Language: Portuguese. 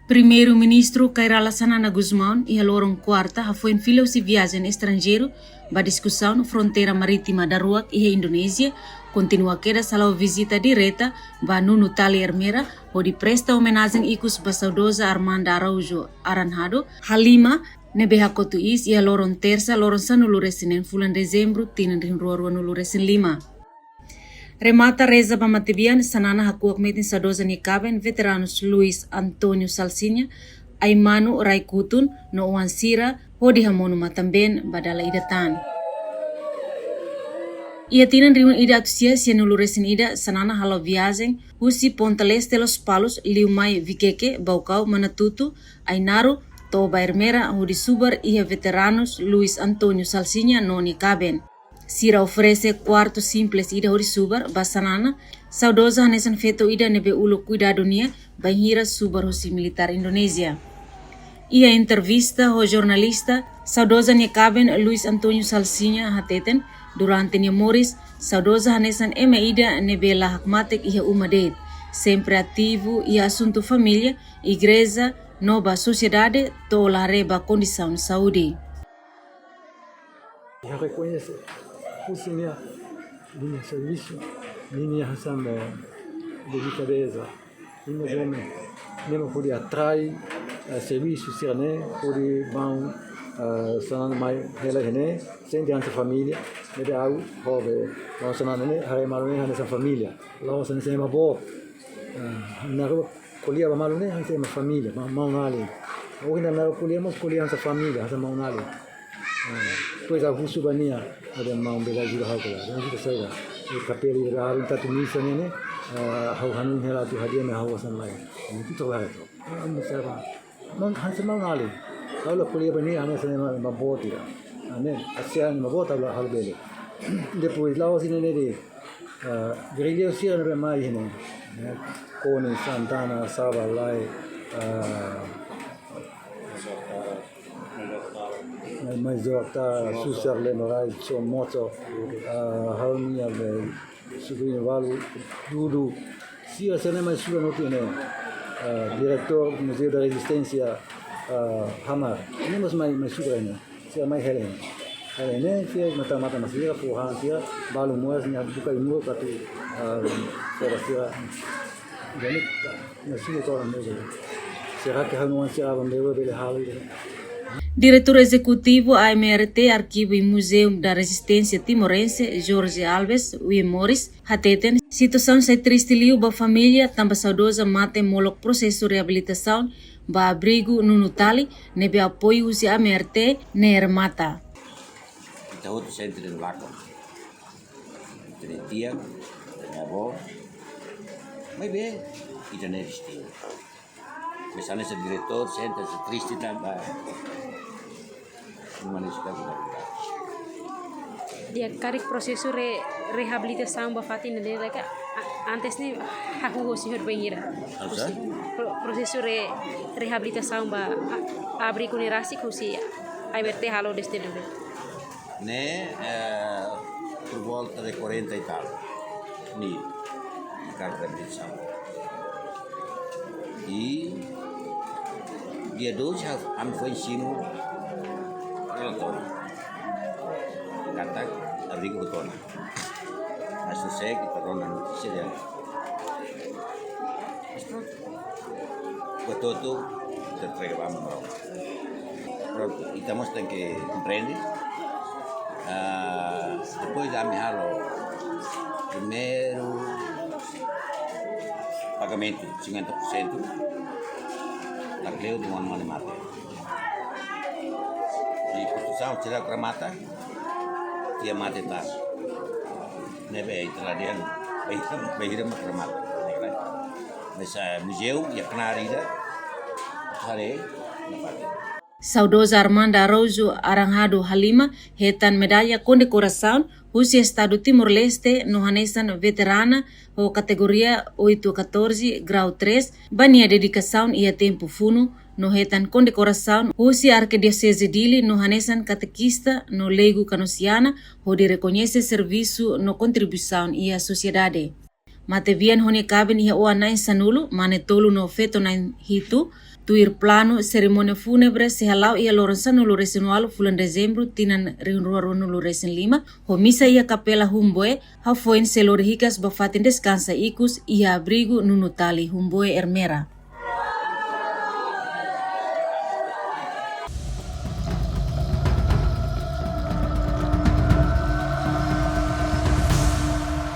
Primeiro-ministro Cairala Sanana Guzmão e a lorong quarta foi em fila de viagem estrangeiro para discussão na fronteira marítima da Ruak e a Indonésia continua queda salau visita direta ba Nunu Tali Hermera onde presta homenagem icus ba saudosa Armanda Araújo Aranhado Halima nebe hakotuis e a lorong terça lorong sanulu resinen fulan dezembro tinan rinruarua nulu resen 5. Remata reza pamatibian sanana hakuak metin sadosa ni kaben veteranos Luis Antônio Salsinha, Aimanu Raikutun, no Uansira, hodi hamonu matamben badala idatan. Ia tinan riun ida atusia sia nuluresin ida sanana halau viagem, husi Pontales de los Palos, liumai vikeke, baukau manatutu, Ainaru, Toba Hermera, hodi subar ia veteranos Luis Antônio Salsinha no ni kaben. Sira oferece quarto simples ida hori subar basanana, saudosa hanesan feto ida nebe ulo cuidado nia banhira subar hosi militar Indonesia. Ia entrevista ho jornalista saudosa nia kaben Luis Antônio Salsinha hateten durante nia moris saudosa hanesan ema ida nebe la hakmatek ia umadet, sempre ativo ia assunto família, igreja, nova sociedade, to la reba condição saúde. Eu reconheço minha serviço, minha razão de delicadeza, minha homem, mesmo por atrair serviço, sirene, por bom, sanando mais relevante, sem diante família, me dá algo, hobby, vamos sanando né, hari malu né, nessa família, lá você não uma boa, na rua colher a malu né, nessa uma família, mão nali, hoje na rua colher essa família, essa mão nali. Pois a vusu bania ada mau bela juga hal kala dan kita saya kapeli hari tatu misa ne hau hanun hela tu hadiah me hau san lai itu tu lah itu saya non hanse mau ngali kalau kuliah bania ane sana maboti ane asian mabota lah hal bele depois lá sini ne de gerilha sia ne mai ne Koni Santana Sabalai mais tá susar le morai so moto halmia le subir valu tudo se a cena mais sua não tem diretor do Museu da Resistência Hamar nem mais sua né se mais Helen né se mata masih porra dia balu muas nya buka imu katu será jadi masih orang mesmo será que hanuan será bambewa bele hali. Diretor Executivo AMRT Arquivo e Museu da Resistência Timorense, Jorge Alves Morris, hateten situação se triste liu ba família tamba saudosa mate molok processo reabilitação ba abrigo Nunu Tali nebe apoio usi AMRT ne Hermata. Kita outro centro de Laco. Tem tia, tem avó. Mas bem, kita não existe. Misalnya se diretor, senta-se triste também. Dia karik prosesu rehabilitação bafatin dele like antes ni aku hosi hot bangira prosesu rehabilitação ba abri kunerasi kusi ai verte halo deste dele né por volta de 40 e tal ni karik rehabilitação e dia 12 am foi ensino relatório kata abrigo Butona mas eu sei que para na notícia dela pues todo te entregamos pronto e estamos tem que compreender depois da minha primeiro pagamento 50% da Cleo de uma mata e construção tirar a mata dia mata tá nebe italiano bahira mata mas museu e a canarida sare na parte. Saudosa Armanda Araújo Aranhado Halima hetan medalha condecoração Rússia Estado Timor-Leste no Hanesan veterana ou categoria 8-14 grau 3 bania dedicação e a tempo funo no hetan condecoração Rússia Arquidiocese Dili no Hanesan catequista no leigo canosiana onde reconhece serviço no contribuição e a sociedade. Matevian hone kaben ia oa nain sanulu mane tolu no feto nain hitu tuir plano cerimônia fúnebre sehalau ia lorensan nulu resin walu bulan Dezembro tinan rihunruaru nulu resin 5 ho misa ia kapela humboe ha foin selorihikas bafatin descansa ikus ia abrigo nunu tali humboe ermera.